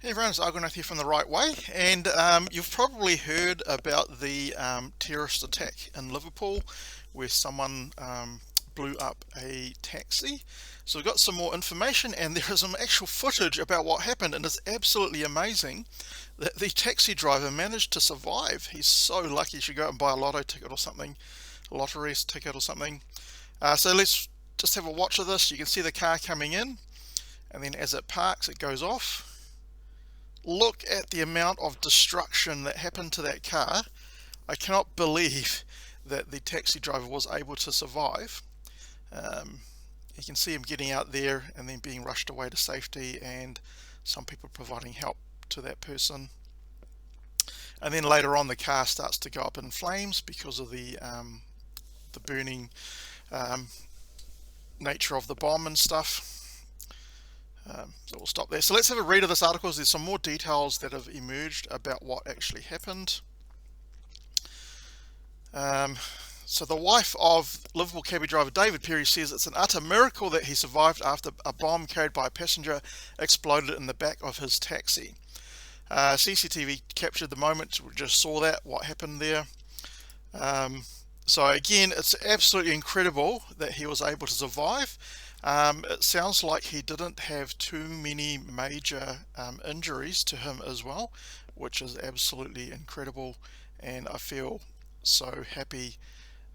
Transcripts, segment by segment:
Hey everyone, it's Argonaut here from The Right Way, and you've probably heard about the terrorist attack in Liverpool where someone blew up a taxi. So we've got some more information, and there is some actual footage about what happened, and it's absolutely amazing that the taxi driver managed to survive. He's so lucky. He should go out and buy a lotto ticket or something, a lottery ticket or something. So let's just have a watch of this. You can see the car coming in, and then as it parks, it goes off. Look at the amount of destruction that happened to that car. I cannot believe that the taxi driver was able to survive. Um, you can see him getting out there and then being rushed away to safety, and some people providing help to that person. And then later on, the car starts to go up in flames because of the burning um, nature of the bomb and stuff. So we'll stop there. So let's have a read of this article. There's some more details that have emerged about what actually happened. So the wife of Liverpool cabbie driver David Perry says it's an utter miracle that he survived after a bomb carried by a passenger exploded in the back of his taxi. CCTV captured the moment. We just saw that, what happened there. So again, it's absolutely incredible that he was able to survive. It sounds like he didn't have too many major injuries to him as well, which is absolutely incredible, and I feel so happy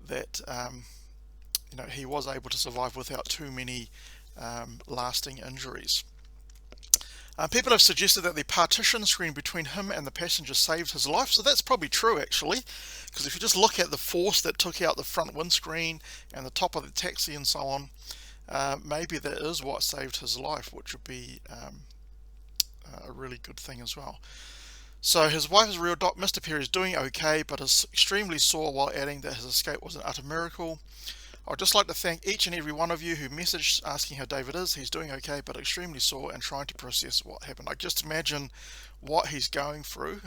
that he was able to survive without too many lasting injuries. People have suggested that the partition screen between him and the passenger saved his life, so that's probably true actually, because if you just look at the force that took out the front windscreen and the top of the taxi and so on, maybe that is what saved his life, which would be a really good thing as well. So his wife is real doc. Mr. Perry is doing okay, but is extremely sore, while adding that his escape was an utter miracle. I'd just like to thank each and every one of you who messaged asking how David is. He's doing okay, but extremely sore and trying to process what happened. I just imagine what he's going through.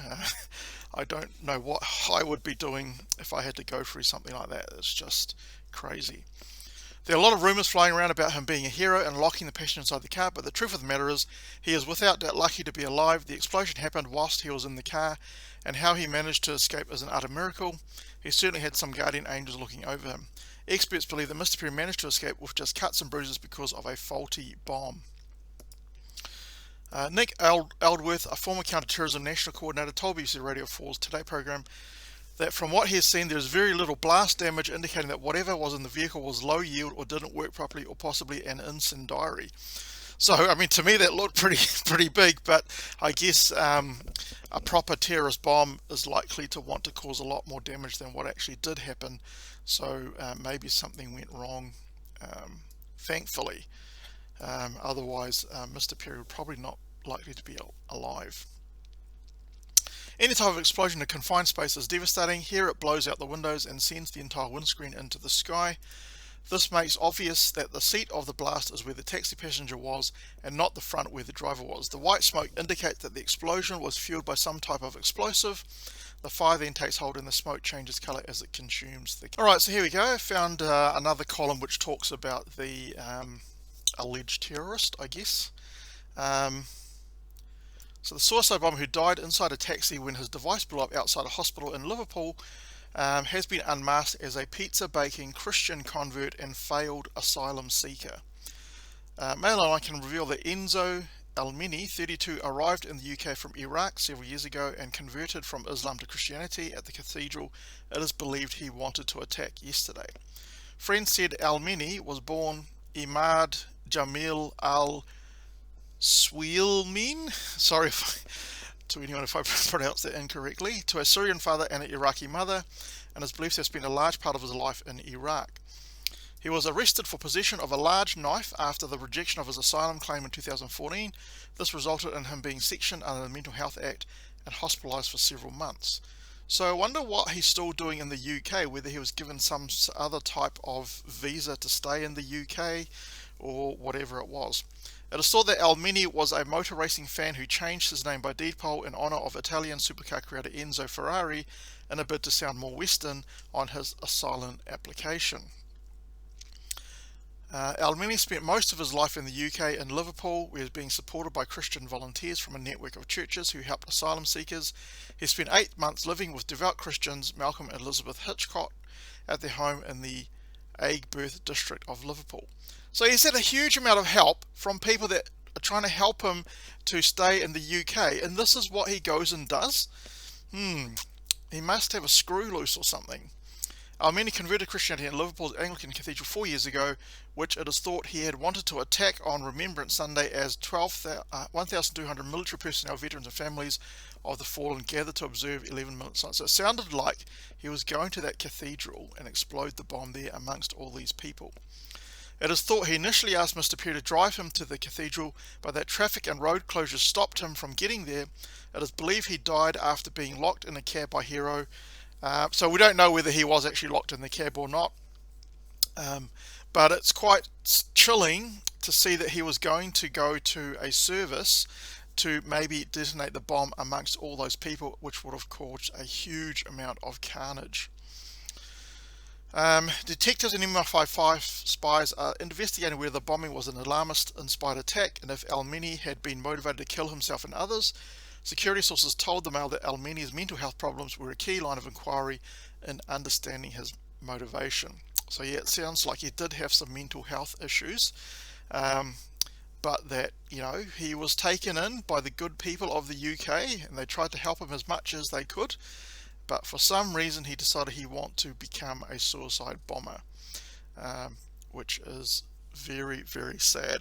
I don't know what I would be doing if I had to go through something like that. It's just crazy. There are a lot of rumours flying around about him being a hero and locking the passenger inside the car, but the truth of the matter is he is without doubt lucky to be alive. The explosion happened whilst he was in the car, and how he managed to escape is an utter miracle. He certainly had some guardian angels looking over him. Experts believe that Mr. Perry managed to escape with just cuts and bruises because of a faulty bomb. Nick Aldworth, a former counter-terrorism national coordinator, told BBC Radio 4's Today programme that from what he has seen, there is very little blast damage, indicating that whatever was in the vehicle was low yield or didn't work properly, or possibly an incendiary. So, I mean, to me that looked pretty big, but I guess a proper terrorist bomb is likely to want to cause a lot more damage than what actually did happen. So maybe something went wrong, thankfully. Otherwise, Mr. Perry would probably not likely to be alive. Any type of explosion in a confined space is devastating. Here it blows out the windows and sends the entire windscreen into the sky. This makes obvious that the seat of the blast is where the taxi passenger was and not the front where the driver was. The white smoke indicates that the explosion was fueled by some type of explosive. The fire then takes hold and the smoke changes colour as it consumes the... Alright, so here we go. I found another column which talks about the alleged terrorist, I guess. So the suicide bomber who died inside a taxi when his device blew up outside a hospital in Liverpool has been unmasked as a pizza-baking Christian convert and failed asylum seeker. Mail Online can reveal that Enzo Almini, 32, arrived in the UK from Iraq several years ago and converted from Islam to Christianity at the cathedral it is believed he wanted to attack yesterday. Friends said Almini was born Imad Jamil al-Swilmin, sorry to anyone if I pronounced that incorrectly, to a Syrian father and an Iraqi mother, and is believed to have spent a large part of his life in Iraq. He was arrested for possession of a large knife after the rejection of his asylum claim in 2014. This resulted in him being sectioned under the Mental Health Act and hospitalised for several months. So I wonder what he's still doing in the UK, whether he was given some other type of visa to stay in the UK or whatever it was. It is thought that Almini was a motor racing fan who changed his name by deed poll in honour of Italian supercar creator Enzo Ferrari in a bid to sound more Western on his asylum application. Almini spent most of his life in the UK in Liverpool, where he was being supported by Christian volunteers from a network of churches who helped asylum seekers. He spent 8 months living with devout Christians, Malcolm and Elizabeth Hitchcock, at their home in the Aigburth district of Liverpool. So he's had a huge amount of help from people that are trying to help him to stay in the UK, and this is what he goes and does. He must have a screw loose or something. Almini converted Christianity in Liverpool's Anglican Cathedral 4 years ago, which it is thought he had wanted to attack on Remembrance Sunday as 1,200 military personnel, veterans and families of the fallen gathered to observe 11-minute silence. So it sounded like he was going to that cathedral and explode the bomb there amongst all these people. It is thought he initially asked Mr. Perry to drive him to the cathedral, but that traffic and road closures stopped him from getting there. It is believed he died after being locked in a cab by Hero. So we don't know whether he was actually locked in the cab or not, but it's quite chilling to see that he was going to go to a service to maybe detonate the bomb amongst all those people, which would have caused a huge amount of carnage. Detectives and MI5 spies are investigating whether the bombing was an alarmist-inspired attack and if Almini had been motivated to kill himself and others. Security sources told the Mail that Almini's mental health problems were a key line of inquiry in understanding his motivation. So yeah, it sounds like he did have some mental health issues, but that, you know, he was taken in by the good people of the UK and they tried to help him as much as they could, but for some reason he decided he wanted to become a suicide bomber, which is very, very sad.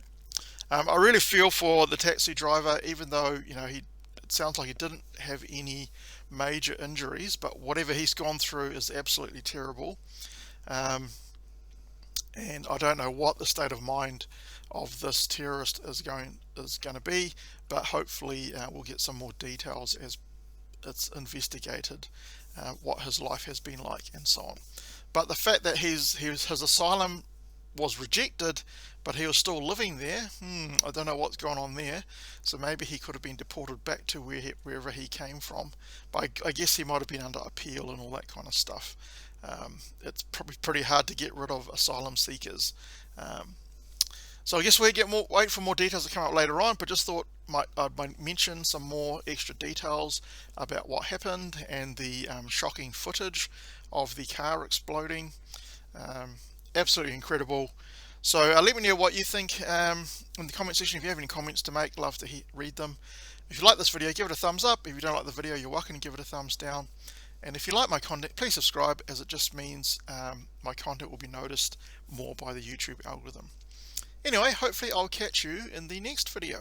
I really feel for the taxi driver, even though, you know, it sounds like he didn't have any major injuries, but whatever he's gone through is absolutely terrible. And I don't know what the state of mind of this terrorist is going to be, but hopefully we'll get some more details as it's investigated, what his life has been like and so on. But the fact that his asylum was rejected, but he was still living there, I don't know what's going on there. So maybe he could have been deported back to wherever he came from, but I guess he might have been under appeal and all that kind of stuff. It's probably pretty hard to get rid of asylum seekers. So I guess we'll wait for more details to come up later on, but just thought I might mention some more extra details about what happened and the shocking footage of the car exploding. Absolutely incredible. So let me know what you think in the comment section. If you have any comments to make, love to read them. If you like this video, give it a thumbs up. If you don't like the video, you're welcome to give it a thumbs down. And if you like my content, please subscribe, as it just means my content will be noticed more by the YouTube algorithm. Anyway, hopefully I'll catch you in the next video.